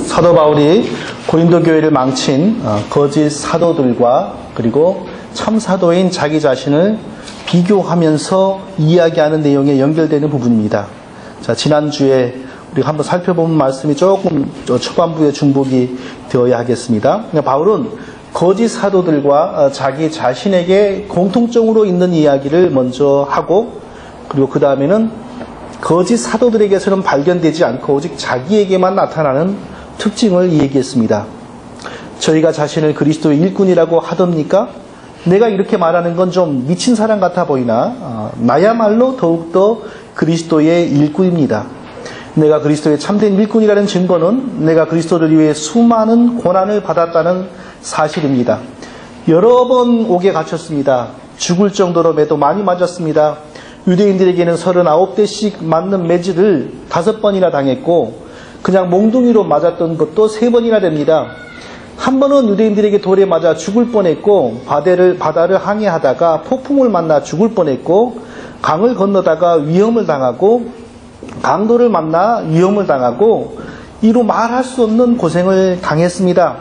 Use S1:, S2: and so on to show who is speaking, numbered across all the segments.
S1: 사도 바울이 고린도 교회를 망친 거짓 사도들과 그리고 참 사도인 자기 자신을 비교하면서 이야기하는 내용에 연결되는 부분입니다. 자, 지난주에 우리가 한번 살펴본 말씀이 조금 초반부에 중복이 되어야 하겠습니다. 바울은 거짓 사도들과 자기 자신에게 공통적으로 있는 이야기를 먼저 하고, 그리고 그 다음에는 거짓 사도들에게서는 발견되지 않고 오직 자기에게만 나타나는 특징을 얘기했습니다. 저희가 자신을 그리스도의 일꾼이라고 하던니까 내가 이렇게 말하는 건 좀 미친 사람 같아 보이나 나야말로 더욱더 그리스도의 일꾼입니다. 내가 그리스도의 참된 일꾼이라는 증거는 내가 그리스도를 위해 수많은 고난을 받았다는 사실입니다. 여러 번 옥에 갇혔습니다. 죽을 정도로 매도 많이 맞았습니다. 유대인들에게는 39대씩 맞는 매질을 5번이나 당했고 그냥 몽둥이로 맞았던 것도 3번이나 됩니다. 한 번은 유대인들에게 돌에 맞아 죽을 뻔했고 바다를 항해하다가 폭풍을 만나 죽을 뻔했고 강을 건너다가 위험을 당하고 강도를 만나 위험을 당하고 이루 말할 수 없는 고생을 당했습니다.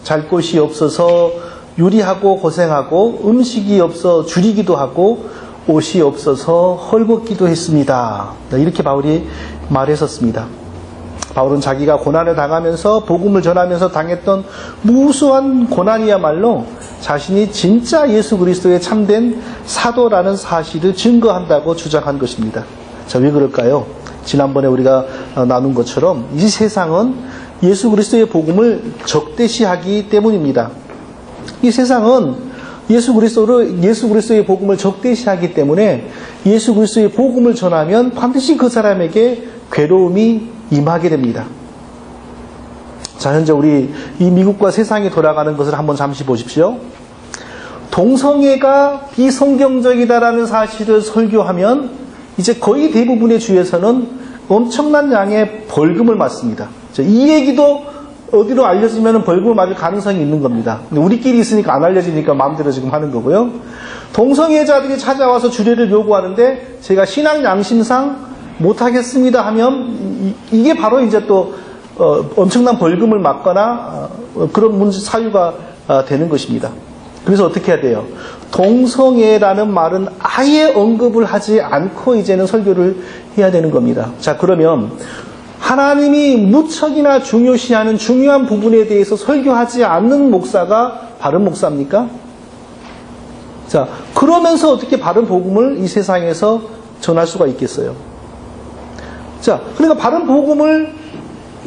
S1: 잘 곳이 없어서 유리하고 고생하고 음식이 없어 줄이기도 하고 옷이 없어서 헐벗기도 했습니다. 이렇게 바울이 말했었습니다. 바울은 자기가 고난을 당하면서 복음을 전하면서 당했던 무수한 고난이야말로 자신이 진짜 예수 그리스도의 참된 사도라는 사실을 증거한다고 주장한 것입니다. 자, 왜 그럴까요? 지난번에 우리가 나눈 것처럼 이 세상은 예수 그리스도의 복음을 적대시하기 때문입니다. 이 세상은 예수 그리스도의 복음을 적대시하기 때문에 예수 그리스도의 복음을 전하면 반드시 그 사람에게 괴로움이 임하게 됩니다. 자, 현재 우리 이 미국과 세상이 돌아가는 것을 한번 잠시 보십시오. 동성애가 비성경적이다라는 사실을 설교하면 이제 거의 대부분의 주에서는 엄청난 양의 벌금을 맞습니다. 이 얘기도 어디로 알려지면 벌금을 맞을 가능성이 있는 겁니다. 근데 우리끼리 있으니까 안 알려지니까 마음대로 지금 하는 거고요. 동성애자들이 찾아와서 주례를 요구하는데 제가 신앙 양심상 못하겠습니다 하면 이게 바로 이제 또 엄청난 벌금을 맞거나 그런 문제 사유가 되는 것입니다. 그래서 어떻게 해야 돼요? 동성애라는 말은 아예 언급을 하지 않고 이제는 설교를 해야 되는 겁니다. 자, 그러면 하나님이 무척이나 중요시하는 중요한 부분에 대해서 설교하지 않는 목사가 바른 목사입니까? 자, 그러면서 어떻게 바른 복음을 이 세상에서 전할 수가 있겠어요? 자, 그러니까 바른 복음을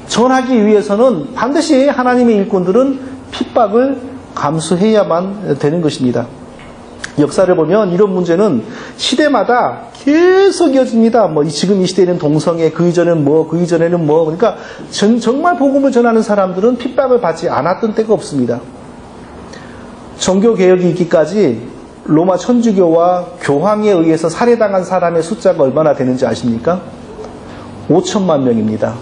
S1: 전하기 위해서는 반드시 하나님의 일꾼들은 핍박을 감수해야만 되는 것입니다. 역사를 보면 이런 문제는 시대마다 계속 이어집니다. 지금 이 시대에는 동성애, 그 이전에는 그 이전에는 그러니까 정말 복음을 전하는 사람들은 핍박을 받지 않았던 때가 없습니다. 종교개혁이 있기까지 로마 천주교와 교황에 의해서 살해당한 사람의 숫자가 얼마나 되는지 아십니까? 5천만 명입니다.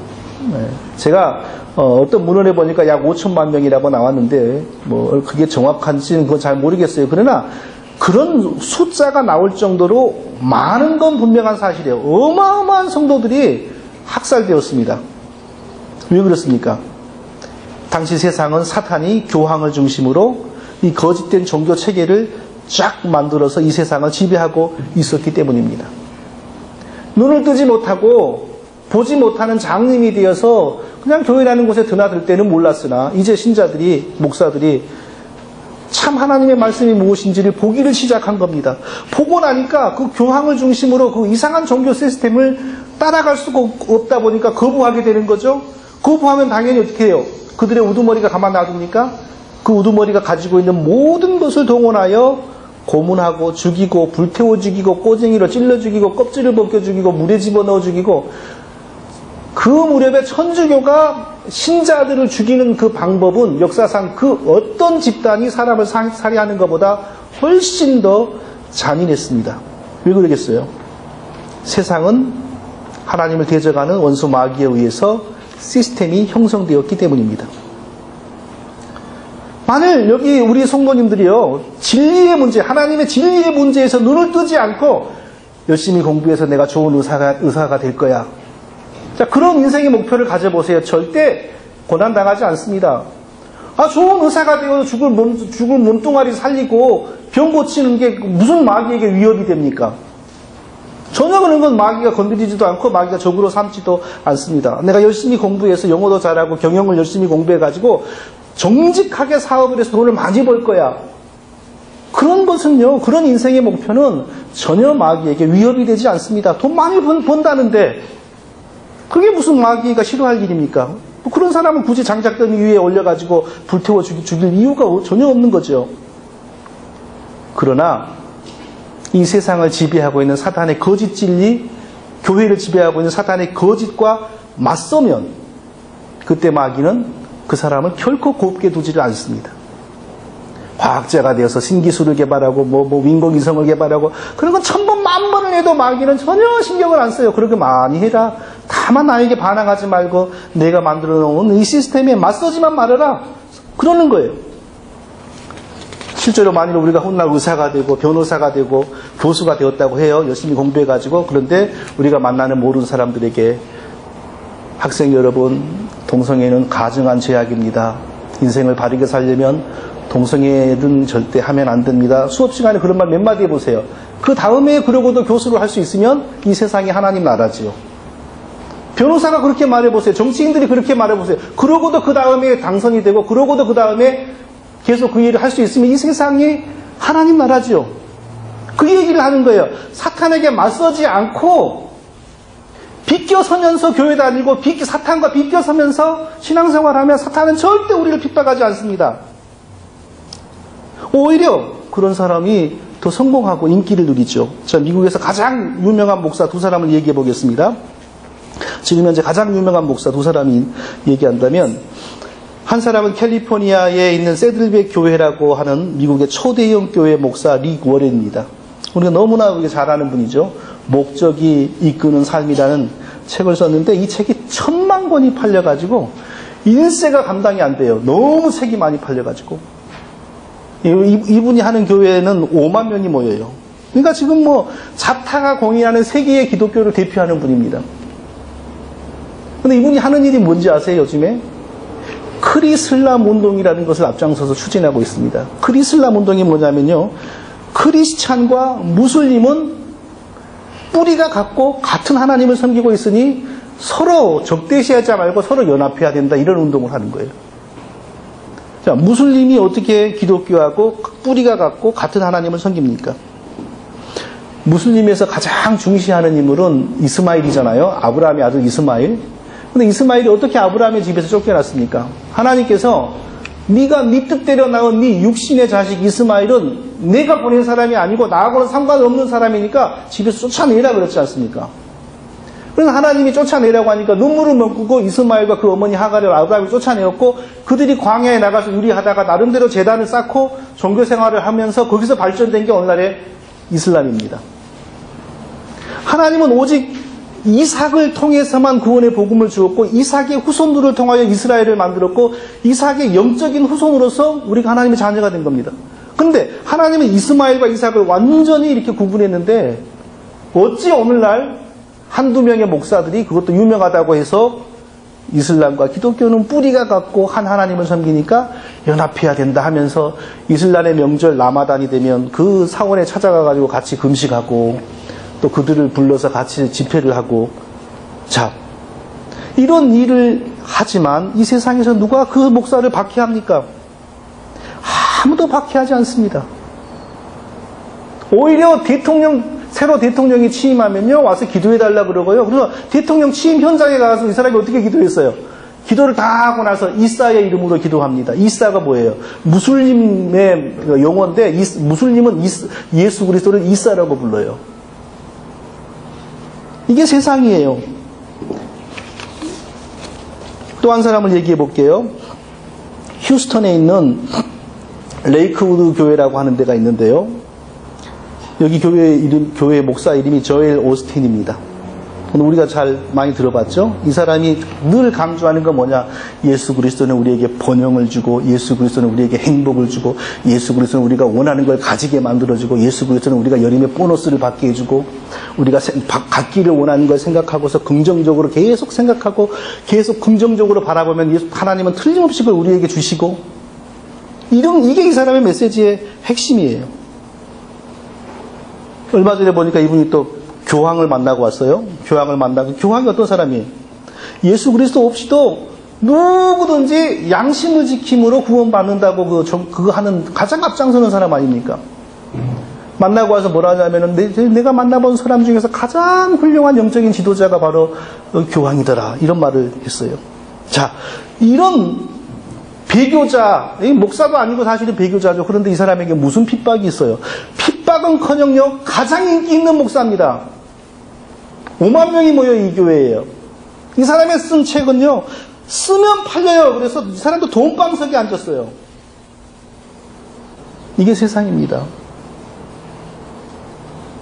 S1: 제가 어떤 문헌에 보니까 약 5천만 명이라고 나왔는데 그게 정확한지는 그건 잘 모르겠어요. 그러나 그런 숫자가 나올 정도로 많은 건 분명한 사실이에요. 어마어마한 성도들이 학살되었습니다. 왜 그렇습니까? 당시 세상은 사탄이 교황을 중심으로 이 거짓된 종교 체계를 쫙 만들어서 이 세상을 지배하고 있었기 때문입니다. 눈을 뜨지 못하고 보지 못하는 장님이 되어서 그냥 교회라는 곳에 드나들 때는 몰랐으나 이제 신자들이, 목사들이 참 하나님의 말씀이 무엇인지를 보기를 시작한 겁니다. 보고 나니까 그 교황을 중심으로 그 이상한 종교 시스템을 따라갈 수가 없다 보니까 거부하게 되는 거죠. 거부하면 당연히 어떻게 해요? 그들의 우두머리가 가만 놔둡니까? 그 우두머리가 가지고 있는 모든 것을 동원하여 고문하고 죽이고 불태워 죽이고 꼬쟁이로 찔러 죽이고 껍질을 벗겨 죽이고 물에 집어넣어 죽이고 그 무렵에 천주교가 신자들을 죽이는 그 방법은 역사상 그 어떤 집단이 사람을 살해하는 것보다 훨씬 더 잔인했습니다. 왜 그러겠어요? 세상은 하나님을 대적하는 원수 마귀에 의해서 시스템이 형성되었기 때문입니다. 만일 여기 우리 성도님들이요, 진리의 문제, 하나님의 진리의 문제에서 눈을 뜨지 않고 열심히 공부해서 내가 좋은 의사가 될 거야, 자, 그런 인생의 목표를 가져보세요. 절대 고난당하지 않습니다. 좋은 의사가 되어서 죽을 몸뚱아리 살리고 병 고치는 게 무슨 마귀에게 위협이 됩니까? 전혀 그런 건 마귀가 건드리지도 않고 마귀가 적으로 삼지도 않습니다. 내가 열심히 공부해서 영어도 잘하고 경영을 열심히 공부해가지고 정직하게 사업을 해서 돈을 많이 벌 거야. 그런 것은요, 그런 인생의 목표는 전혀 마귀에게 위협이 되지 않습니다. 돈 많이 번다는데 그게 무슨 마귀가 싫어할 일입니까? 그런 사람은 굳이 장작더미 위에 올려가지고 불태워 죽일 이유가 전혀 없는 거죠. 그러나 이 세상을 지배하고 있는 사탄의 거짓 진리, 교회를 지배하고 있는 사탄의 거짓과 맞서면 그때 마귀는 그 사람을 결코 곱게 두지를 않습니다. 과학자가 되어서 신기술을 개발하고 인공위성을 개발하고 그런 건 천번 만번을 해도 마귀는 전혀 신경을 안 써요. 그렇게 많이 해라. 다만 나에게 반항하지 말고 내가 만들어 놓은 이 시스템에 맞서지만 말아라. 그러는 거예요. 실제로 만일 우리가 훗날 의사가 되고 변호사가 되고 교수가 되었다고 해요. 열심히 공부해가지고. 그런데 우리가 만나는 모르는 사람들에게 학생 여러분, 동성애는 가증한 죄악입니다. 인생을 바르게 살려면 동성애는 절대 하면 안 됩니다. 수업 시간에 그런 말 몇 마디 해보세요. 그 다음에 그러고도 교수를 할 수 있으면 이 세상이 하나님 나라지요. 변호사가 그렇게 말해보세요. 정치인들이 그렇게 말해보세요. 그러고도 그 다음에 당선이 되고 그러고도 그 다음에 계속 그 일을 할 수 있으면 이 세상이 하나님 나라지요. 그 얘기를 하는 거예요. 사탄에게 맞서지 않고 비껴서면서 교회 다니고 사탄과 비껴서면서 신앙생활하면 사탄은 절대 우리를 핍박하지 않습니다. 오히려 그런 사람이 더 성공하고 인기를 누리죠. 자, 미국에서 가장 유명한 목사 두 사람을 얘기해 보겠습니다. 지금 현재 가장 유명한 목사 두 사람이 얘기한다면 한 사람은 캘리포니아에 있는 세들백 교회라고 하는 미국의 초대형 교회 목사 릭 워렌입니다. 우리가 너무나 잘 아는 분이죠. 목적이 이끄는 삶이라는 책을 썼는데 이 책이 1000만 권이 팔려가지고 인세가 감당이 안 돼요. 너무 책이 많이 팔려가지고. 이분이 하는 교회에는 5만 명이 모여요. 그러니까 지금 자타가 공인하는 세계의 기독교를 대표하는 분입니다. 근데 이분이 하는 일이 뭔지 아세요, 요즘에? 크리슬람 운동이라는 것을 앞장서서 추진하고 있습니다. 크리슬람 운동이 뭐냐면요. 크리스찬과 무슬림은 뿌리가 같고 같은 하나님을 섬기고 있으니 서로 적대시하지 말고 서로 연합해야 된다. 이런 운동을 하는 거예요. 자, 무슬림이 어떻게 기독교하고 뿌리가 같고 같은 하나님을 섬깁니까? 무슬림에서 가장 중시하는 인물은 이스마일이잖아요. 아브라함의 아들 이스마일. 근데 이스마일이 어떻게 아브라함의 집에서 쫓겨났습니까? 하나님께서 네가 네 뜻대로 낳은 네 육신의 자식 이스마일은 내가 보낸 사람이 아니고 나하고는 상관없는 사람이니까 집에서 쫓아내라 그랬지 않습니까? 그래서 하나님이 쫓아내라고 하니까 눈물을 머금고 이스마일과 그 어머니 하가를 아브라함이 쫓아내었고 그들이 광야에 나가서 유리하다가 나름대로 제단을 쌓고 종교 생활을 하면서 거기서 발전된 게 오늘날의 이슬람입니다. 하나님은 오직 이삭을 통해서만 구원의 복음을 주었고 이삭의 후손들을 통하여 이스라엘을 만들었고 이삭의 영적인 후손으로서 우리가 하나님의 자녀가 된 겁니다. 그런데 하나님은 이스마엘과 이삭을 완전히 이렇게 구분했는데 어찌 오늘날 한두 명의 목사들이 그것도 유명하다고 해서 이슬람과 기독교는 뿌리가 같고 한 하나님을 섬기니까 연합해야 된다 하면서 이슬람의 명절 라마단이 되면 그 사원에 찾아가가지고 같이 금식하고 또 그들을 불러서 같이 집회를 하고 자 이런 일을 하지만 이 세상에서 누가 그 목사를 박해합니까? 아무도 박해하지 않습니다. 오히려 새로 대통령이 취임하면요 와서 기도해달라 그러고요. 그래서 대통령 취임 현장에 가서 이 사람이 어떻게 기도했어요? 기도를 다 하고 나서 이사의 이름으로 기도합니다. 이사가 뭐예요? 무슬림의 용어인데 무슬림은 예수 그리스도를 이사라고 불러요. 이게 세상이에요. 또 한 사람을 얘기해 볼게요. 휴스턴에 있는 레이크우드 교회라고 하는 데가 있는데요. 여기 교회 목사 이름이 저엘 오스틴입니다. 우리가 잘 많이 들어봤죠? 이 사람이 늘 강조하는 건 뭐냐? 예수 그리스도는 우리에게 번영을 주고, 예수 그리스도는 우리에게 행복을 주고, 예수 그리스도는 우리가 원하는 걸 가지게 만들어주고, 예수 그리스도는 우리가 여름에 보너스를 받게 해주고, 우리가 갖기를 원하는 걸 생각하고서 긍정적으로 계속 생각하고, 계속 긍정적으로 바라보면 하나님은 틀림없이 그걸 우리에게 주시고, 이게 이 사람의 메시지의 핵심이에요. 얼마 전에 보니까 이분이 또 교황을 만나고 왔어요. 교황이 어떤 사람이에요? 예수 그리스도 없이도 누구든지 양심을 지킴으로 구원받는다고 그거 하는 가장 앞장서는 사람 아닙니까? 만나고 와서 뭐라 하냐면은 내가 만나본 사람 중에서 가장 훌륭한 영적인 지도자가 바로 교황이더라. 이런 말을 했어요. 자, 이런 배교자, 목사도 아니고 사실은 배교자죠. 그런데 이 사람에게 무슨 핍박이 있어요? 핍박은커녕 가장 인기 있는 목사입니다. 5만 명이 모여 이 교회예요. 이 사람의 쓴 책은요, 쓰면 팔려요. 그래서 이 사람도 돈방석에 앉았어요. 이게 세상입니다.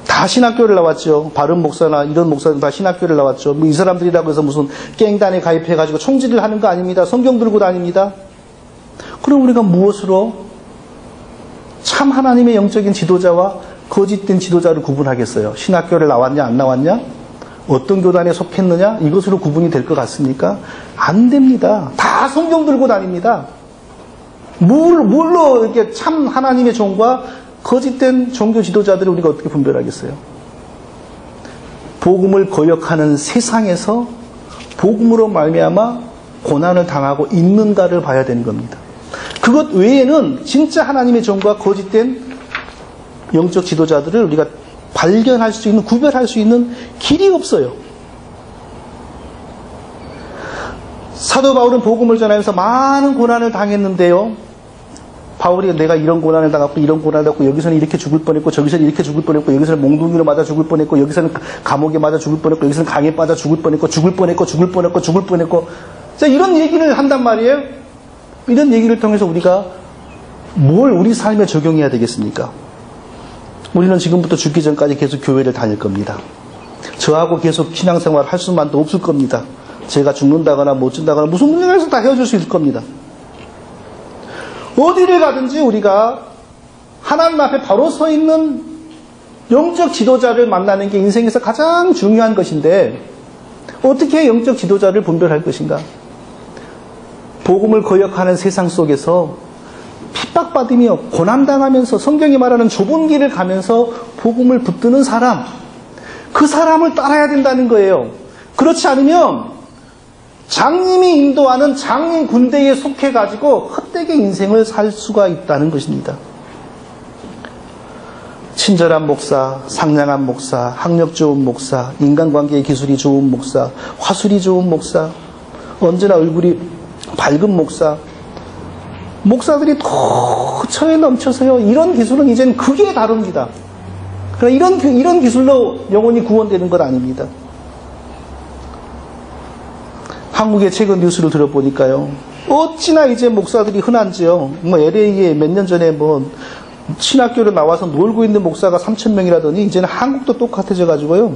S1: 다 신학교를 나왔죠. 바른 목사나 이런 목사들 다 신학교를 나왔죠. 이 사람들이라고 해서 무슨 깽단에 가입해가지고 총질을 하는 거 아닙니다. 성경 들고 다닙니다. 그럼 우리가 무엇으로 참 하나님의 영적인 지도자와 거짓된 지도자를 구분하겠어요? 신학교를 나왔냐 안 나왔냐? 어떤 교단에 속했느냐? 이것으로 구분이 될 것 같습니까? 안 됩니다. 다 성경 들고 다닙니다. 뭘로 이렇게 참 하나님의 종과 거짓된 종교 지도자들을 우리가 어떻게 분별하겠어요? 복음을 거역하는 세상에서 복음으로 말미암아 고난을 당하고 있는가를 봐야 되는 겁니다. 그것 외에는 진짜 하나님의 종과 거짓된 영적 지도자들을 우리가 발견할 수 있는, 구별할 수 있는 길이 없어요. 사도 바울은 복음을 전하면서 많은 고난을 당했는데요. 바울이 내가 이런 고난을 당했고 이런 고난을 당했고 여기서는 이렇게 죽을 뻔했고 저기서는 이렇게 죽을 뻔했고 여기서는 몽둥이로 맞아 죽을 뻔했고 여기서는 감옥에 맞아 죽을 뻔했고 여기서는 강에 빠져 죽을 뻔했고 죽을 뻔했고 자, 이런 얘기를 한단 말이에요. 이런 얘기를 통해서 우리가 뭘 우리 삶에 적용해야 되겠습니까? 우리는 지금부터 죽기 전까지 계속 교회를 다닐 겁니다. 저하고 계속 신앙생활 할 수만도 없을 겁니다. 제가 죽는다거나 못 죽는다거나 무슨 문제가 있어서 다 헤어질 수 있을 겁니다. 어디를 가든지 우리가 하나님 앞에 바로 서 있는 영적 지도자를 만나는 게 인생에서 가장 중요한 것인데 어떻게 영적 지도자를 분별할 것인가? 복음을 거역하는 세상 속에서 핍박받으며 고난당하면서 성경이 말하는 좁은 길을 가면서 복음을 붙드는 사람, 그 사람을 따라야 된다는 거예요. 그렇지 않으면 장님이 인도하는 장인 군대에 속해가지고 헛되게 인생을 살 수가 있다는 것입니다. 친절한 목사, 상냥한 목사, 학력 좋은 목사, 인간관계의 기술이 좋은 목사, 화술이 좋은 목사, 언제나 얼굴이 밝은 목사들이 도처에 넘쳐서요. 이런 기술은 이제는 극에 다릅니다. 그러나 이런 기술로 영혼이 구원되는 건 아닙니다. 한국의 최근 뉴스를 들어보니까요. 어찌나 이제 목사들이 흔한지요. LA에 몇 년 전에 신학교를 나와서 놀고 있는 목사가 3,000명이라더니 이제는 한국도 똑같아져 가지고요.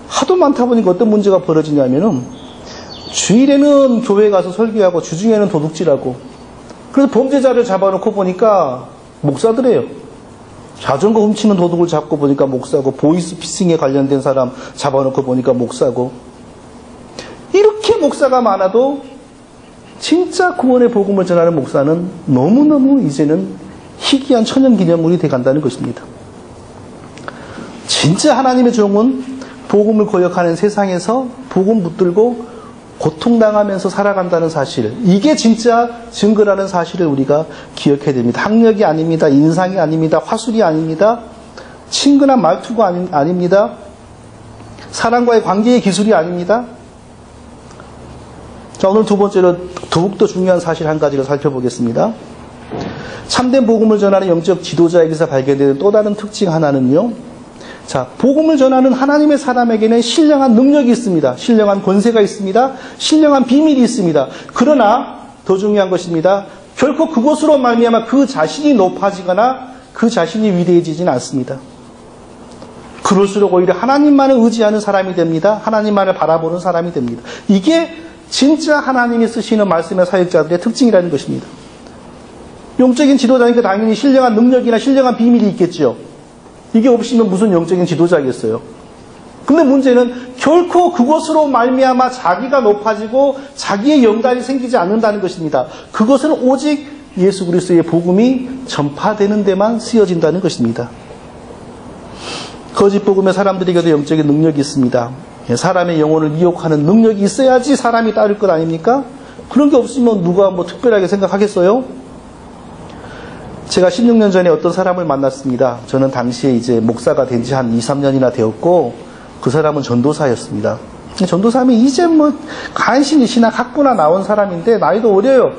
S1: 하도 많다 보니까 어떤 문제가 벌어지냐면은 주일에는 교회 가서 설교하고 주중에는 도둑질하고 그래서 범죄자를 잡아놓고 보니까 목사들이에요. 자전거 훔치는 도둑을 잡고 보니까 목사고 보이스 피싱에 관련된 사람 잡아놓고 보니까 목사고 이렇게 목사가 많아도 진짜 구원의 복음을 전하는 목사는 너무너무 이제는 희귀한 천연기념물이 돼간다는 것입니다. 진짜 하나님의 종은 복음을 거역하는 세상에서 복음 붙들고 고통당하면서 살아간다는 사실, 이게 진짜 증거라는 사실을 우리가 기억해야 됩니다. 학력이 아닙니다. 인상이 아닙니다. 화술이 아닙니다. 친근한 말투가 아닙니다. 사람과의 관계의 기술이 아닙니다. 자, 오늘 두 번째로 더욱더 중요한 사실 한 가지를 살펴보겠습니다. 참된 복음을 전하는 영적 지도자에게서 발견되는 또 다른 특징 하나는요. 자, 복음을 전하는 하나님의 사람에게는 신령한 능력이 있습니다. 신령한 권세가 있습니다. 신령한 비밀이 있습니다. 그러나 더 중요한 것입니다. 결코 그것으로 말미암아 그 자신이 높아지거나 그 자신이 위대해지지는 않습니다. 그럴수록 오히려 하나님만을 의지하는 사람이 됩니다. 하나님만을 바라보는 사람이 됩니다. 이게 진짜 하나님이 쓰시는 말씀의 사역자들의 특징이라는 것입니다. 영적인 지도자니까 당연히 신령한 능력이나 신령한 비밀이 있겠죠. 이게 없으면 무슨 영적인 지도자겠어요. 근데 문제는 결코 그것으로 말미암아 자기가 높아지고 자기의 영달이 생기지 않는다는 것입니다. 그것은 오직 예수 그리스도의 복음이 전파되는 데만 쓰여진다는 것입니다. 거짓 복음의 사람들에게도 영적인 능력이 있습니다. 사람의 영혼을 미혹하는 능력이 있어야지 사람이 따를 것 아닙니까? 그런 게 없으면 누가 뭐 특별하게 생각하겠어요? 제가 16년 전에 어떤 사람을 만났습니다. 저는 당시에 이제 목사가 된 지 한 2, 3년이나 되었고, 그 사람은 전도사였습니다. 전도사면 이제 뭐 간신히 신학 학부나 나온 사람인데 나이도 어려요.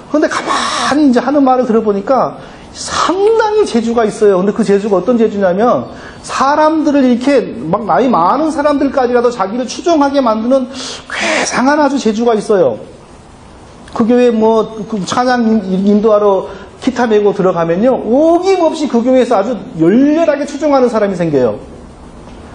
S1: 그런데 가만히 이제 하는 말을 들어보니까 상당히 재주가 있어요. 근데 그 재주가 어떤 재주냐면 사람들을 이렇게 막 나이 많은 사람들까지라도 자기를 추종하게 만드는 괴상한 아주 재주가 있어요. 그 교회 뭐 찬양 인도하러 기타 메고 들어가면요, 오김없이 그 교회에서 아주 열렬하게 추종하는 사람이 생겨요.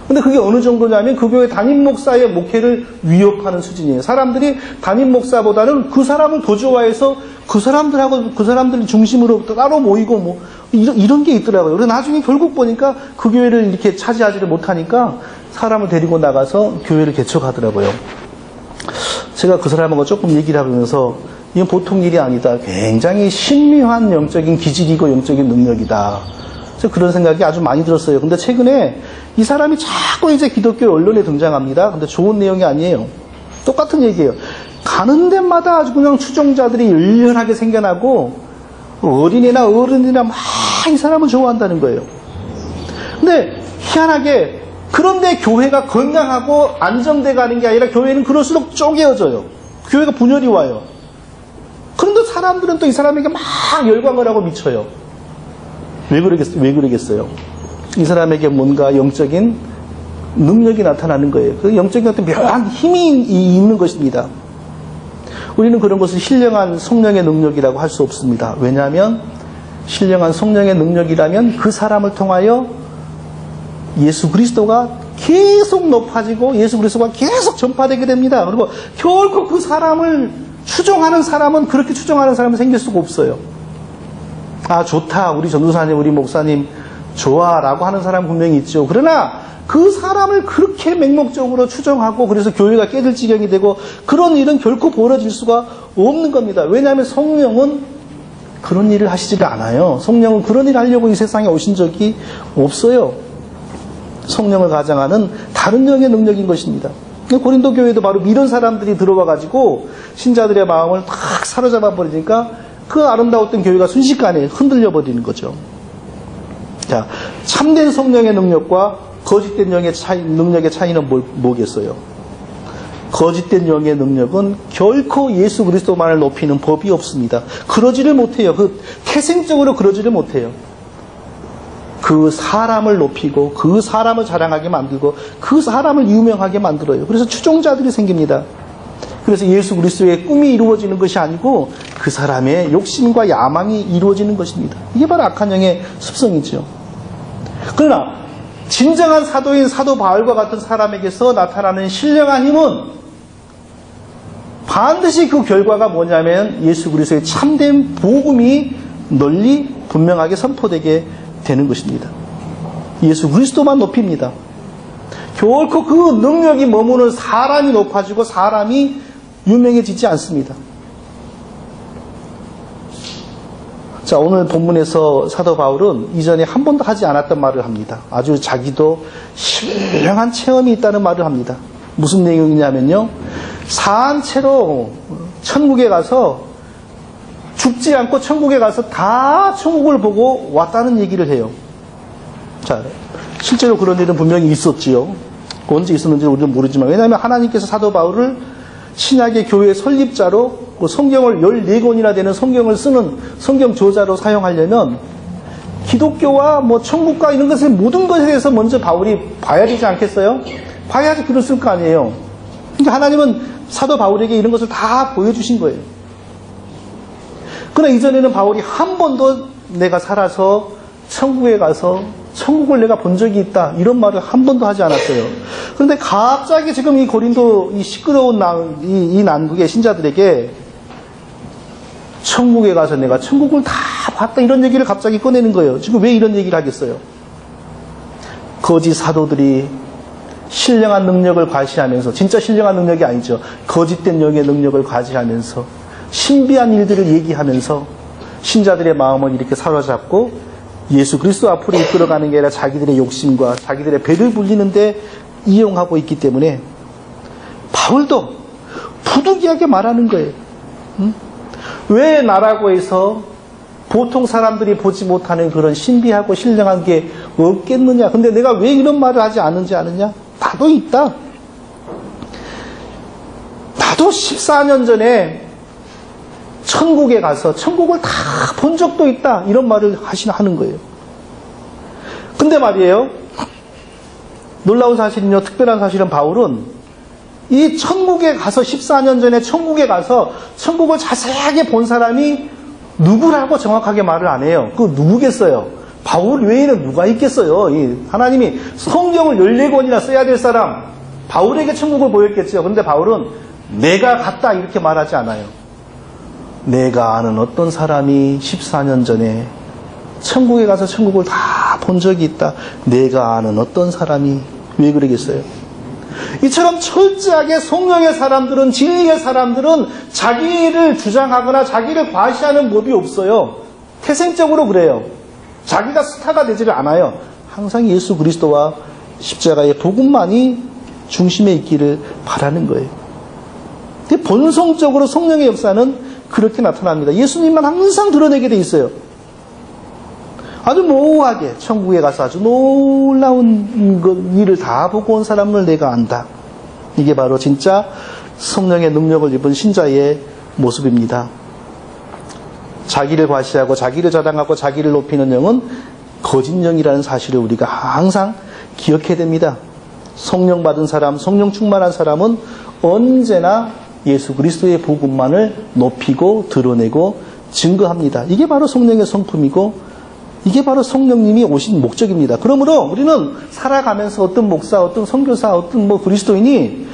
S1: 근데 그게 어느 정도냐면 그 교회 담임 목사의 목회를 위협하는 수준이에요. 사람들이 담임 목사보다는 그 사람을 더 좋아해서 그 사람들 중심으로 따로 모이고 뭐 이런 게 있더라고요. 그래서 나중에 결국 보니까 그 교회를 이렇게 차지하지를 못하니까 사람을 데리고 나가서 교회를 개척하더라고요. 제가 그 사람하고 조금 얘기를 하면서 이건 보통 일이 아니다. 굉장히 신묘한 영적인 기질이고 영적인 능력이다. 그런 생각이 아주 많이 들었어요. 근데 최근에 이 사람이 자꾸 이제 기독교 언론에 등장합니다. 근데 좋은 내용이 아니에요. 똑같은 얘기예요. 가는 데마다 아주 그냥 추종자들이 열렬하게 생겨나고 어린이나 어른이나 막 이 사람을 좋아한다는 거예요. 근데 희한하게 그런데 교회가 건강하고 안정돼 가는 게 아니라 교회는 그럴수록 쪼개어져요. 교회가 분열이 와요. 그런데 사람들은 또 이 사람에게 막 열광을 하고 미쳐요. 왜 그러겠어요? 이 사람에게 뭔가 영적인 능력이 나타나는 거예요. 그 영적인 어떤 묘한 힘이 있는 것입니다. 우리는 그런 것을 신령한 성령의 능력이라고 할 수 없습니다. 왜냐하면 신령한 성령의 능력이라면 그 사람을 통하여 예수 그리스도가 계속 높아지고 예수 그리스도가 계속 전파되게 됩니다. 그리고 결코 그 사람을 추종하는 사람은 그렇게 추종하는 사람은 생길 수가 없어요. 아, 좋다. 우리 전도사님, 우리 목사님 좋아 라고 하는 사람 분명히 있죠. 그러나 그 사람을 그렇게 맹목적으로 추종하고 그래서 교회가 깨질 지경이 되고 그런 일은 결코 벌어질 수가 없는 겁니다. 왜냐하면 성령은 그런 일을 하시지가 않아요. 성령은 그런 일을 하려고 이 세상에 오신 적이 없어요. 성령을 가장하는 다른 영의 능력인 것입니다. 고린도 교회도 바로 이런 사람들이 들어와가지고 신자들의 마음을 탁 사로잡아 버리니까 그 아름다웠던 교회가 순식간에 흔들려 버리는 거죠. 자, 참된 성령의 능력과 거짓된 영의 능력의 차이는 뭐겠어요? 거짓된 영의 능력은 결코 예수 그리스도만을 높이는 법이 없습니다. 그러지를 못해요. 태생적으로 그러지를 못해요. 그 사람을 높이고 그 사람을 자랑하게 만들고 그 사람을 유명하게 만들어요. 그래서 추종자들이 생깁니다. 그래서 예수 그리스도의 꿈이 이루어지는 것이 아니고 그 사람의 욕심과 야망이 이루어지는 것입니다. 이게 바로 악한 영의 습성이죠. 그러나 진정한 사도인 사도 바울과 같은 사람에게서 나타나는 신령한 힘은 반드시 그 결과가 뭐냐면 예수 그리스도의 참된 복음이 널리 분명하게 선포되게 되는 것입니다. 예수 그리스도만 높입니다. 결코 그 능력이 머무는 사람이 높아지고 사람이 유명해지지 않습니다. 자, 오늘 본문에서 사도 바울은 이전에 한 번도 하지 않았던 말을 합니다. 아주 자기도 신령한 체험이 있다는 말을 합니다. 무슨 내용이냐면요, 사한 채로 천국에 가서 죽지 않고 천국에 가서 다 천국을 보고 왔다는 얘기를 해요. 자, 실제로 그런 일은 분명히 있었지요. 언제 있었는지 우리는 모르지만, 왜냐하면 하나님께서 사도 바울을 신약의 교회 설립자로 성경을 14권이나 되는 성경을 쓰는 성경 저자로 사용하려면 기독교와 뭐 천국과 이런 것의 모든 것에 대해서 먼저 바울이 봐야 되지 않겠어요? 봐야지 글을 쓸 거 아니에요. 그러니까 하나님은 사도 바울에게 이런 것을 다 보여주신 거예요. 그러나 이전에는 바울이 한 번도 내가 살아서 천국에 가서 천국을 내가 본 적이 있다. 이런 말을 한 번도 하지 않았어요. 그런데 갑자기 지금 이 고린도 이 시끄러운 이 난국의 신자들에게 천국에 가서 내가 천국을 다 봤다. 이런 얘기를 갑자기 꺼내는 거예요. 지금 왜 이런 얘기를 하겠어요? 거짓 사도들이 신령한 능력을 과시하면서, 진짜 신령한 능력이 아니죠. 거짓된 영의 능력을 과시하면서 신비한 일들을 얘기하면서 신자들의 마음을 이렇게 사로잡고 예수 그리스도 앞으로 이끌어가는 게 아니라 자기들의 욕심과 자기들의 배를 불리는데 이용하고 있기 때문에 바울도 부득이하게 말하는 거예요. 왜 나라고 해서 보통 사람들이 보지 못하는 그런 신비하고 신령한 게 없겠느냐. 근데 내가 왜 이런 말을 하지 않은지 아느냐? 나도 있다. 나도 14년 전에 천국에 가서 천국을 다 본 적도 있다. 이런 말을 하는 거예요. 근데 말이에요. 놀라운 사실은요. 특별한 사실은 바울은 이 천국에 가서 14년 전에 천국에 가서 천국을 자세하게 본 사람이 누구라고 정확하게 말을 안 해요. 그 누구겠어요? 바울 외에는 누가 있겠어요? 하나님이 성경을 14권이나 써야 될 사람, 바울에게 천국을 보였겠죠. 그런데 바울은 내가 갔다 이렇게 말하지 않아요. 내가 아는 어떤 사람이 14년 전에 천국에 가서 천국을 다 본 적이 있다. 내가 아는 어떤 사람이. 왜 그러겠어요? 이처럼 철저하게 성령의 사람들은, 진리의 사람들은 자기를 주장하거나 자기를 과시하는 법이 없어요. 태생적으로 그래요. 자기가 스타가 되지를 않아요. 항상 예수 그리스도와 십자가의 복음만이 중심에 있기를 바라는 거예요. 근데 본성적으로 성령의 역사는 그렇게 나타납니다. 예수님만 항상 드러내게 돼 있어요. 아주 모호하게 천국에 가서 아주 놀라운 일을 다 보고 온 사람을 내가 안다. 이게 바로 진짜 성령의 능력을 입은 신자의 모습입니다. 자기를 과시하고 자기를 자랑하고 자기를 높이는 영은 거짓 영이라는 사실을 우리가 항상 기억해야 됩니다. 성령 받은 사람, 성령 충만한 사람은 언제나 예수 그리스도의 복음만을 높이고 드러내고 증거합니다. 이게 바로 성령의 성품이고 이게 바로 성령님이 오신 목적입니다. 그러므로 우리는 살아가면서 어떤 목사, 어떤 선교사, 어떤 그리스도인이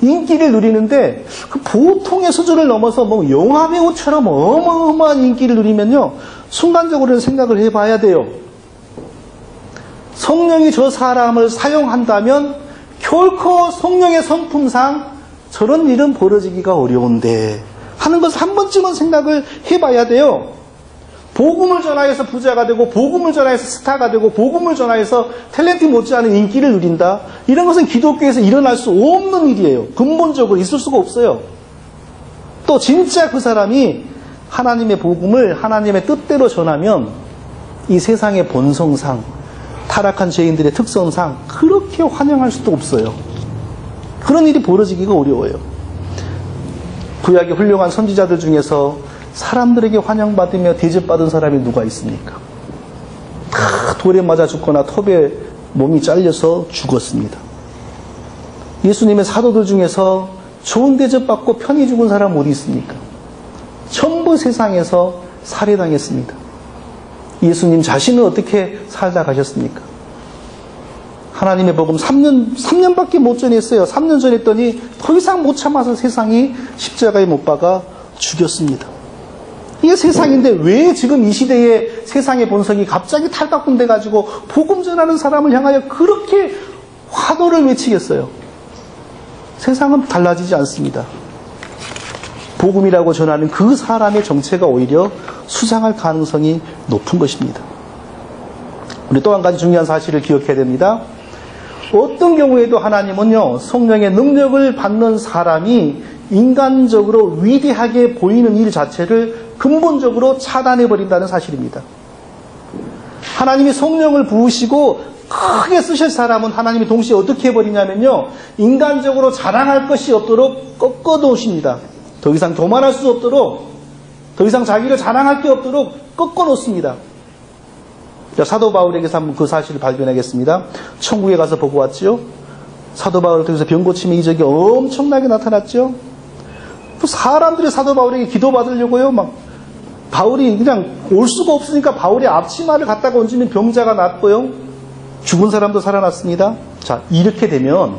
S1: 인기를 누리는데 그 보통의 수준을 넘어서 영화 배우처럼 어마어마한 인기를 누리면요, 순간적으로 생각을 해봐야 돼요. 성령이 저 사람을 사용한다면 결코 성령의 성품상 저런 일은 벌어지기가 어려운데 하는 것을 한 번쯤은 생각을 해봐야 돼요. 복음을 전하여서 부자가 되고 복음을 전하여서 스타가 되고 복음을 전하여서 탤런트 못지않은 인기를 누린다. 이런 것은 기독교에서 일어날 수 없는 일이에요. 근본적으로 있을 수가 없어요. 또 진짜 그 사람이 하나님의 복음을 하나님의 뜻대로 전하면 이 세상의 본성상, 타락한 죄인들의 특성상 그렇게 환영할 수도 없어요. 그런 일이 벌어지기가 어려워요. 구약의 훌륭한 선지자들 중에서 사람들에게 환영받으며 대접받은 사람이 누가 있습니까? 다 돌에 맞아 죽거나 톱에 몸이 잘려서 죽었습니다. 예수님의 사도들 중에서 좋은 대접받고 편히 죽은 사람 어디 있습니까? 전부 세상에서 살해당했습니다. 예수님 자신은 어떻게 살다 가셨습니까? 하나님의 복음 3년밖에 못 전했어요. 3년 전했더니 더 이상 못 참아서 세상이 십자가에 못 박아 죽였습니다. 이게 세상인데 왜 지금 이 시대의 세상의 본성이 갑자기 탈바꿈돼가지고 복음 전하는 사람을 향하여 그렇게 화도를 외치겠어요? 세상은 달라지지 않습니다. 복음이라고 전하는 그 사람의 정체가 오히려 수상할 가능성이 높은 것입니다. 우리 또 한 가지 중요한 사실을 기억해야 됩니다. 어떤 경우에도 하나님은요, 성령의 능력을 받는 사람이 인간적으로 위대하게 보이는 일 자체를 근본적으로 차단해버린다는 사실입니다. 하나님이 성령을 부으시고 크게 쓰실 사람은 하나님이 동시에 어떻게 해버리냐면요, 인간적으로 자랑할 것이 없도록 꺾어놓으십니다. 더 이상 교만할 수 없도록, 더 이상 자기를 자랑할 게 없도록 꺾어놓습니다. 자, 사도 바울에게서 한번 그 사실을 발견하겠습니다. 천국에 가서 보고 왔죠. 사도 바울을 통해서 병고침의 이적이 엄청나게 나타났죠. 사람들이 사도 바울에게 기도받으려고요, 바울이 그냥 올 수가 없으니까 바울의 앞치마를 갖다가 얹으면 병자가 낫고요. 죽은 사람도 살아났습니다. 자, 이렇게 되면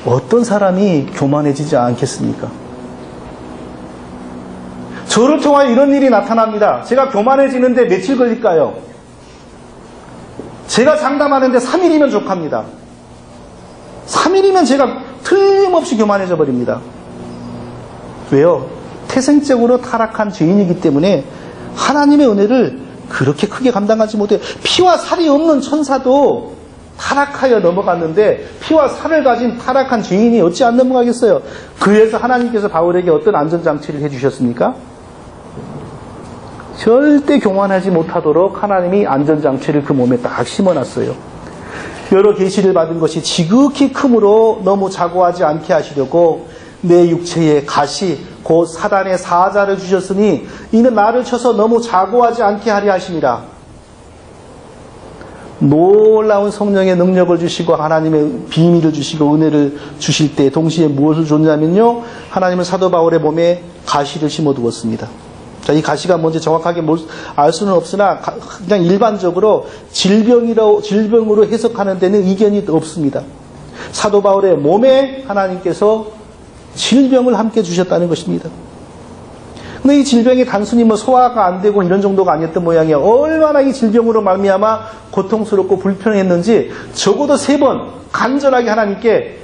S1: 어떤 사람이 교만해지지 않겠습니까? 저를 통하여 이런 일이 나타납니다. 제가 교만해지는데 며칠 걸릴까요? 제가 장담하는데 3일이면 족합니다. 3일이면 제가 틀림없이 교만해져 버립니다. 왜요? 태생적으로 타락한 죄인이기 때문에 하나님의 은혜를 그렇게 크게 감당하지 못해요. 피와 살이 없는 천사도 타락하여 넘어갔는데 피와 살을 가진 타락한 죄인이 어찌 안 넘어가겠어요? 그래서 하나님께서 바울에게 어떤 안전장치를 해주셨습니까? 절대 교만하지 못하도록 하나님이 안전장치를 그 몸에 딱 심어놨어요. 여러 계시를 받은 것이 지극히 크므로 너무 자고하지 않게 하시려고 내 육체에 가시 곧 사단의 사자를 주셨으니 이는 나를 쳐서 너무 자고하지 않게 하려 하심이라. 놀라운 성령의 능력을 주시고 하나님의 비밀을 주시고 은혜를 주실 때 동시에 무엇을 줬냐면요, 하나님은 사도 바울의 몸에 가시를 심어두었습니다. 자, 이 가시가 뭔지 정확하게 알 수는 없으나 그냥 일반적으로 질병으로 해석하는 데는 이견이 없습니다. 사도 바울의 몸에 하나님께서 질병을 함께 주셨다는 것입니다. 근데 이 질병이 단순히 소화가 안 되고 이런 정도가 아니었던 모양이에요. 얼마나 이 질병으로 말미암아 고통스럽고 불편했는지 적어도 3번 간절하게 하나님께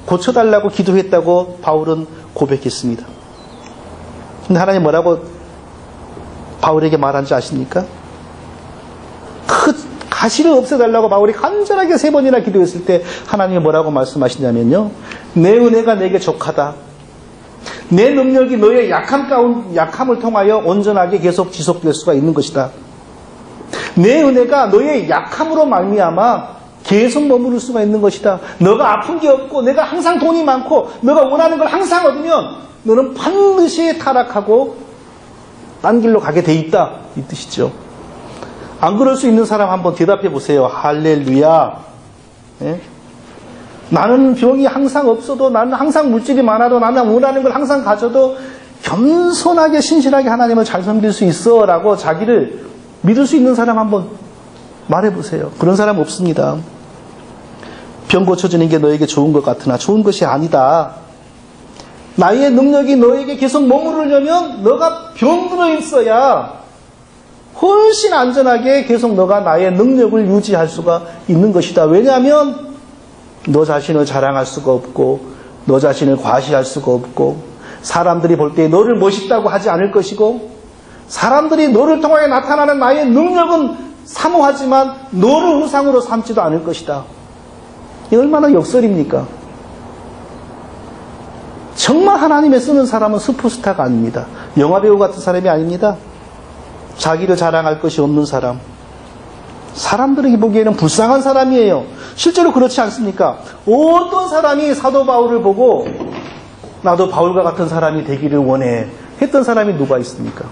S1: 고쳐달라고 기도했다고 바울은 고백했습니다. 근데 하나님 뭐라고 바울에게 말한지 아십니까? 그 가시를 없애달라고 바울이 간절하게 3번이나 기도했을 때 하나님이 뭐라고 말씀하시냐면요, 내 은혜가 내게 족하다. 내 능력이 너의 약함을 통하여 온전하게 계속 지속될 수가 있는 것이다. 내 은혜가 너의 약함으로 말미암아 계속 머무를 수가 있는 것이다. 너가 아픈 게 없고 내가 항상 돈이 많고 너가 원하는 걸 항상 얻으면 너는 반드시 타락하고 딴 길로 가게 돼 있다, 이 뜻이죠. 안 그럴 수 있는 사람 한번 대답해 보세요. 할렐루야. 예? 나는 병이 항상 없어도, 나는 항상 물질이 많아도, 나는 원하는 걸 항상 가져도 겸손하게 신실하게 하나님을 잘 섬길 수 있어 라고 자기를 믿을 수 있는 사람 한번 말해보세요. 그런 사람 없습니다. 병 고쳐주는 게 너에게 좋은 것 같으나 좋은 것이 아니다. 나의 능력이 너에게 계속 머무르려면 너가 병들어 있어야 훨씬 안전하게 계속 너가 나의 능력을 유지할 수가 있는 것이다. 왜냐하면 너 자신을 자랑할 수가 없고 너 자신을 과시할 수가 없고 사람들이 볼 때 너를 멋있다고 하지 않을 것이고 사람들이 너를 통하여 나타나는 나의 능력은 사모하지만 너를 우상으로 삼지도 않을 것이다. 이 얼마나 역설입니까? 정말 하나님의 쓰는 사람은 슈퍼스타가 아닙니다. 영화배우 같은 사람이 아닙니다. 자기를 자랑할 것이 없는 사람. 사람들에게 보기에는 불쌍한 사람이에요. 실제로 그렇지 않습니까? 어떤 사람이 사도 바울을 보고 나도 바울과 같은 사람이 되기를 원해 했던 사람이 누가 있습니까?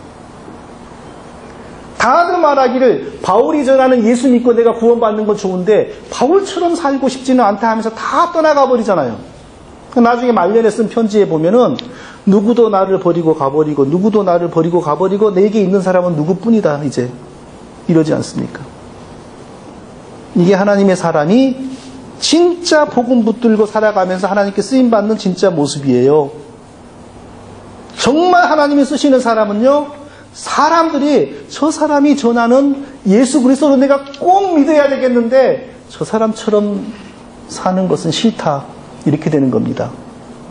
S1: 다들 말하기를 바울이 전하는 예수 믿고 내가 구원받는 건 좋은데 바울처럼 살고 싶지는 않다 하면서 다 떠나가 버리잖아요. 나중에 말년에 쓴 편지에 보면은 누구도 나를 버리고 가버리고 누구도 나를 버리고 가버리고 내게 있는 사람은 누구뿐이다 이제 이러지 않습니까? 이게 하나님의 사람이 진짜 복음 붙들고 살아가면서 하나님께 쓰임받는 진짜 모습이에요. 정말 하나님이 쓰시는 사람은요, 사람들이 저 사람이 전하는 예수 그리스도를 내가 꼭 믿어야 되겠는데 저 사람처럼 사는 것은 싫다, 이렇게 되는 겁니다.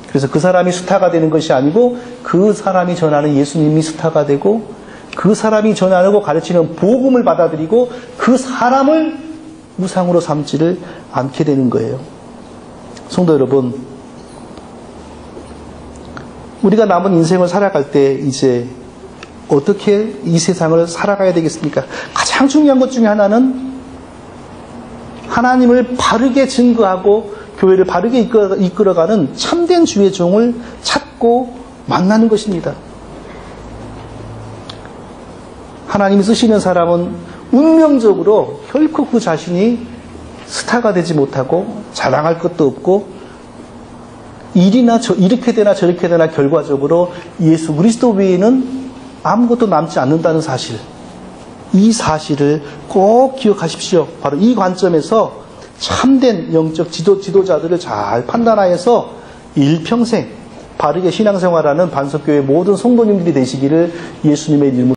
S1: 그래서 그 사람이 스타가 되는 것이 아니고 그 사람이 전하는 예수님이 스타가 되고 그 사람이 전하고 가르치는 복음을 받아들이고 그 사람을 우상으로 삼지를 않게 되는 거예요. 성도 여러분, 우리가 남은 인생을 살아갈 때 이제 어떻게 이 세상을 살아가야 되겠습니까? 가장 중요한 것 중에 하나는 하나님을 바르게 증거하고 교회를 바르게 이끌어가는 참된 주의 종을 찾고 만나는 것입니다. 하나님이 쓰시는 사람은 운명적으로 결코 그 자신이 스타가 되지 못하고 자랑할 것도 없고 이렇게 되나 저렇게 되나 결과적으로 예수 그리스도 외에는 아무것도 남지 않는다는 사실, 이 사실을 꼭 기억하십시오. 바로 이 관점에서 참된 영적 지도자들을 잘 판단하여서 일평생 바르게 신앙생활하는 반석교회 모든 성도님들이 되시기를 예수님의 이름으로